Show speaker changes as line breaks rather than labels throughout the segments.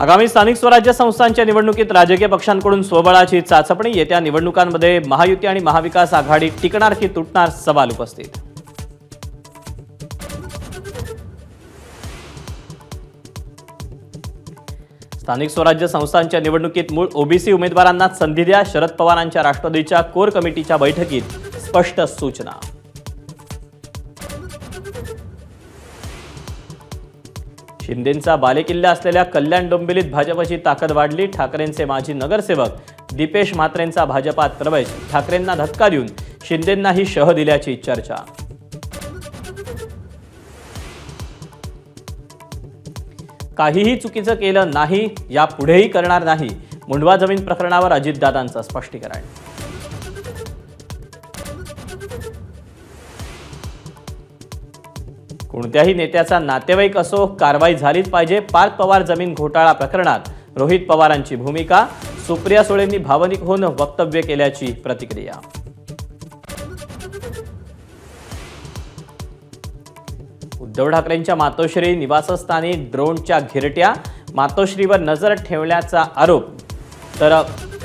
आगामी स्थानिक स्वराज्य संस्थांच्या निवडणुकीत राजकीय पक्षांकडून स्वबळाची चाचपणी। येत्या निवडणुकांमध्ये महायुती आणि महाविकास आघाडी टिकणार की तुटणार, सवाल उपस्थित। स्थानिक स्वराज्य संस्थांच्या निवडणुकीत मूळ ओबीसी उमेदवारांना संधी द्या, शरद पवारांच्या राष्ट्रवादीच्या कोर कमिटीच्या बैठकीत स्पष्ट सूचना। शिंदेंचा बालेकिल्ला असलेल्या कल्याण डोंबिवलीत भाजपची ताकद वाढली। ठाकरेंचे माजी नगरसेवक दीपेश म्हात्रेंचा भाजपात प्रवेश। ठाकरेंना धक्का देऊन शिंदेंनाही शह दिल्याची चर्चा। काहीही चुकीचं केलं नाही, यापुढेही करणार नाही। मुंडवा जमीन प्रकरणावर अजितदादांचं स्पष्टीकरण। कोणत्याही नेत्याचा नातेवाईक असो, कारवाई झालीच पाहिजे। पार्थ पवार जमीन घोटाळा प्रकरणात रोहित पवारांची भूमिका। सुप्रिया सुळेंनी भावनिक होऊन वक्तव्य केल्याची प्रतिक्रिया। उद्धव ठाकरेंच्या मातोश्री निवासस्थानी ड्रोनच्या घिरट्या। मातोश्रीवर नजर ठेवल्याचा आरोप, तर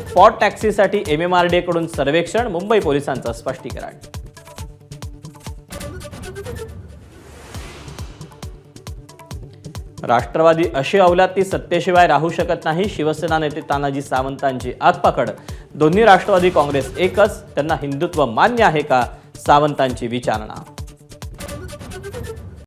स्पॉट टॅक्सीसाठी MMRDA कडून सर्वेक्षण। मुंबई पोलिसांचं स्पष्टीकरण। राष्ट्रवादी अशी अवलाद ती सत्तेशिवाय राहू शकत नाही। शिवसेना नेते तानाजी सावंतांची आगपाखड। दोन्ही राष्ट्रवादी काँग्रेस एकच, त्यांना हिंदुत्व मान्य आहे का, सावंतांची विचारणा।